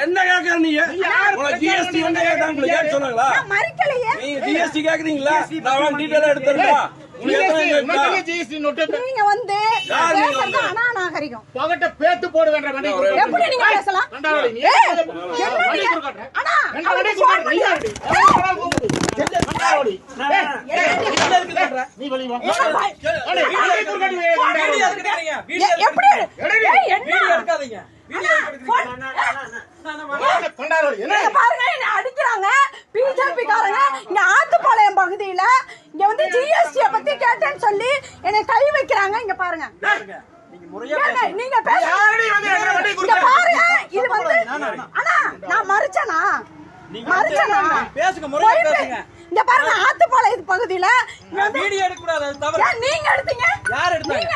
என்ன கேக்குற நீ? ஜிஎஸ்டி வந்து சொன்னாங்களா? ஜிஎஸ்டி கேக்குறீங்களா? நான் டீடைலா எடுத்துறேன். நீங்க வந்து அநாகரிகம் பேத்து போட வேண்டாம். எப்படி நீங்க பேசலாம்? அடிக்கிறாங்க பிஜேபி காரங்க இங்க ஆத்துப்பாளையம் பகுதியில இங்க வந்து ஜிஎஸ்டி பத்தி கேட்டேன்னு சொல்லி என்னை கை வைக்கிறாங்க. இங்க பாருங்க, நீங்க பாருங்க. இது வந்து அண்ணா நான் மறுச்சனா இங்க பாருங்க ஆத்துப்பாளையம் பகுதியில வீடியோ எடுக்க கூடாது. அது தவறு. நீங்க எடுத்தீங்க. யார் எடுத்தாங்க?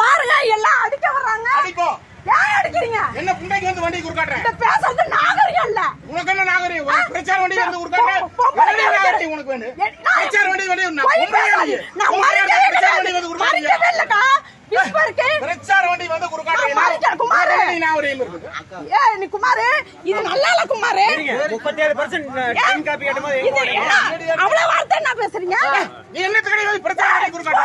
பாருங்க எல்லாம் அடிக்க வர்றாங்க. அடிக்கிறீங்க என்ன புண்டைக்கு வந்து வண்டி குறுக்காட்டுற? பேசுறது நாகரிகம் இல்ல. உனக்கு என்ன நாகரிகம்? பிரச்சார வண்டி வந்து குறுக்காட்டுற? உனக்கு வேணும் பிரச்சார வண்டி வந்து பிரச்சார வண்டி வந்து குறுக்காட்டுற. குமாரு நீ குமாரு இது நல்லா இல்ல குமாரு. 37% காப்பி கேட்டமா அவ்வளவு வார்த்தை என்ன பேசுறீங்க? நீ என்ன தடவை பிரச்சார வண்டி குறுக்காட்டுற?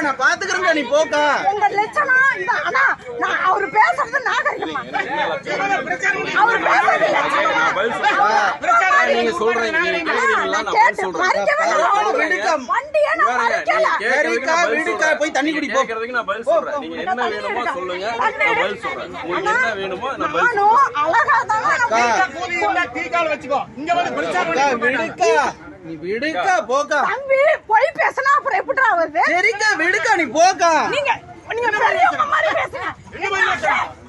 நான் பாத்துக்கிறேன். நீ போக்கா உங்க லட்சணம் ஆனா நான் அவரு பேசுறது நாகரிகமா? அவர் பேசுறது நீங்க சொல்றீங்க போய் தண்ணி குடி போக்குறதுக்கு நான் பதில் சொல்றேன். நீங்க என்ன வேணுமோ சொல்லுங்க, நான் பதில் சொல்றேன். உங்களுக்கு என்ன வேணுமோ நான் பதில் சொல்றேன். அழகா டீகால் வச்சுக்கோ. இங்க வந்து பிரச்சார விடுக்கா நீ விடுக்கா போக்கா. தம்பி போய் பேசினா அப்புறம் எப்படிடா வருது? சரிக்கா விடுக்கா நீ போக்கா. நீங்க பெரியவங்க மாதிரி பேசுங்க.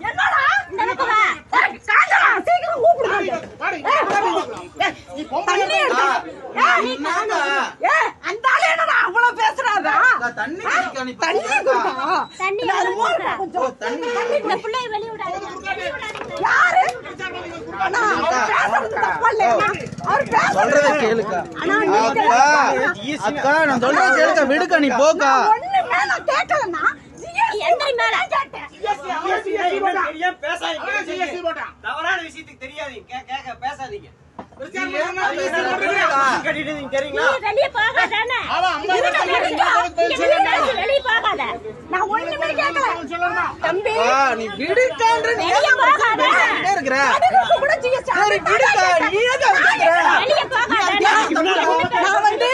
என்னடா நினைக்கிற? காஞ்சனா சீக்கிரம் கூப்பிடுங்க. அந்த ஆளு என்னடா அவ்வளவு பேசுறாரா? தண்ணி குடிக்கா. நீ தண்ணி குடிக்கா. தண்ணி கொஞ்சம் தண்ணி இந்த பிள்ளை வெளிய விடாதீங்க. யாரு? அண்ணா பேசுறது தப்பல்ல. அவர் சொல்றத கேளுக்கா. அக்கா நான் சொல்றத கேளுக்கா. விடுக்கா நீ போக்கா. ஒண்ணுமே நான் கேட்கலன்னா எந்திரி மேல கேட்டேன். தவறான விஷயத்துக்கு தெரியாதீங்க. கேட்க பேசாதீங்க. வெளிய போகாதானே? வெளிய போகாத. நான் ஒண்ணுமே கேட்கல. தம்பி நீ விடுக்கான்ற நீ இருக்கற. கூட ஜிஎஸ்டி சரி விடுக்கா. நீ ஏன் வெளிய போகாத. நான் வந்து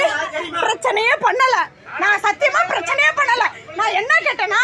பிரச்சனையே பண்ணல. நான் சத்தியமா பிரச்சனையே பண்ணல. நான் என்ன கேட்டேன்னா